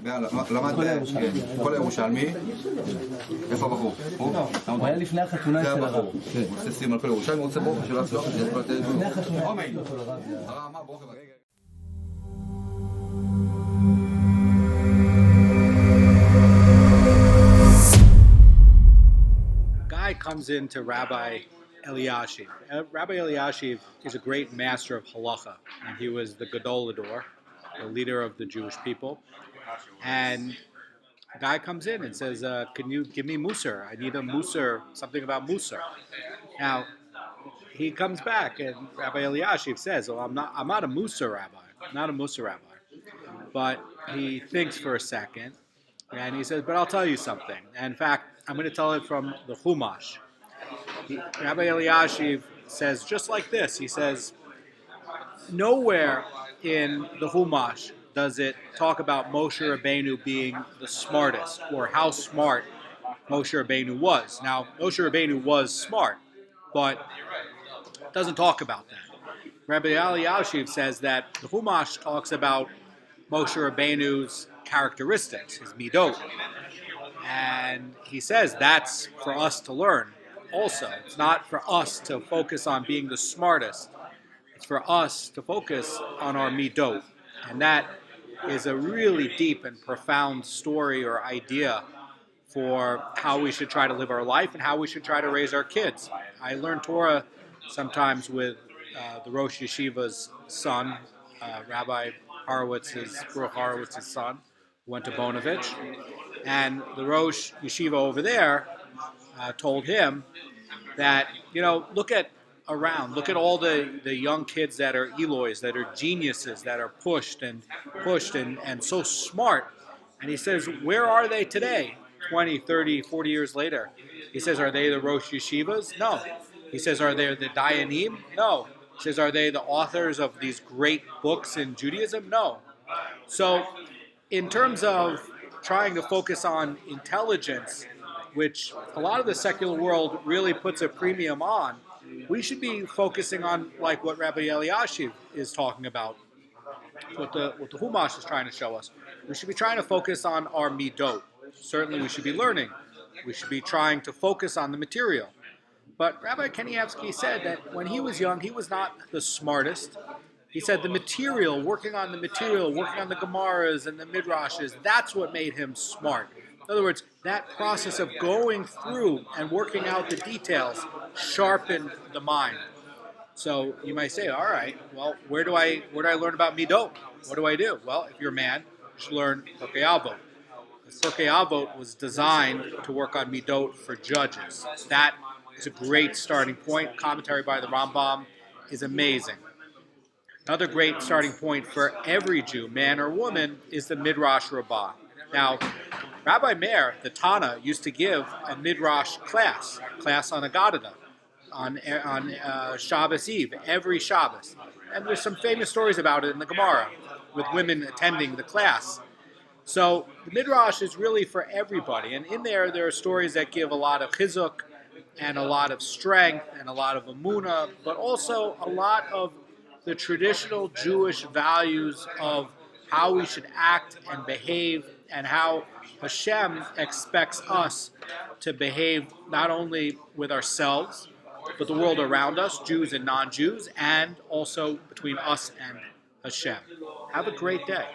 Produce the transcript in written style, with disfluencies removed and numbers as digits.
למד כל הירושלמי. איפה הבחור? הוא היה לפני החתונה של הרב. הוא עושה סיום על כל ירושלמי, הוא רוצה ברוך שלא הצלוח את זה. לפני החתונה. Guy comes into Rabbi Eliyashiv. Rabbi Eliyashiv is a great master of halacha, and he was the Gadol Ador, the leader of the Jewish people. And a guy comes in and says, can you give me Mussar? I need a Mussar, something about Mussar. Now, he comes back, and Rabbi Eliyashiv says, well, I'm not a Mussar rabbi. I'm not a Mussar rabbi. But he thinks for a second, and he says, but I'll tell you something. And in fact, I'm going to tell it from the Chumash. Rabbi Eliyashiv says just like this. He says, nowhere in the Chumash does it talk about Moshe Rabbeinu being the smartest or how smart Moshe Rabbeinu was. Now, Moshe Rabbeinu was smart, but it doesn't talk about that. Rabbi Eliyashiv says that the Chumash talks about Moshe Rabbeinu's characteristics, his midot. And he says that's for us to learn also. It's not for us to focus on being the smartest. It's for us to focus on our midot. And that is a really deep and profound story or idea for how we should try to live our life and how we should try to raise our kids. I learn Torah sometimes with the Rosh Yeshiva's son, Rabbi Baruch Horowitz's son, who went to Bonovich. And the Rosh Yeshiva over there told him that, look at all the young kids that are Eloys, that are geniuses, that are pushed and so smart. And he says, where are they today, 20, 30, 40 years later? He says, are they the Rosh Yeshivas? No. He says, are they the Dayanim? No. He says, are they the authors of these great books in Judaism? No. So in terms of trying to focus on intelligence, which a lot of the secular world really puts a premium on, we should be focusing on like what Rabbi Eliyashiv is talking about, what the Chumash is trying to show us. We should be trying to focus on our midot. Certainly we should be learning. We should be trying to focus on the material. But Rabbi Kanievsky said that when he was young, he was not the smartest. He said the material, working on the Gemaras and the Midrashes, that's what made him smart. In other words, that process of going through and working out the details sharpened the mind. So you might say, all right, well, where do I learn about midot? What do I do? Well, if you're a man, you should learn Pirkei Avot. Pirkei Avot was designed to work on midot for judges. That is a great starting point. Commentary by the Rambam is amazing. Another great starting point for every Jew, man or woman, is the Midrash Rabbah. Now, Rabbi Meir, the Tana, used to give a Midrash class on Agadah, on Shabbos Eve, every Shabbos. And there's some famous stories about it in the Gemara, with women attending the class. So the Midrash is really for everybody. And in there are stories that give a lot of chizuk, and a lot of strength, and a lot of emunah, but also a lot of the traditional Jewish values of how we should act and behave, and how Hashem expects us to behave not only with ourselves, but the world around us, Jews and non-Jews, and also between us and Hashem. Have a great day.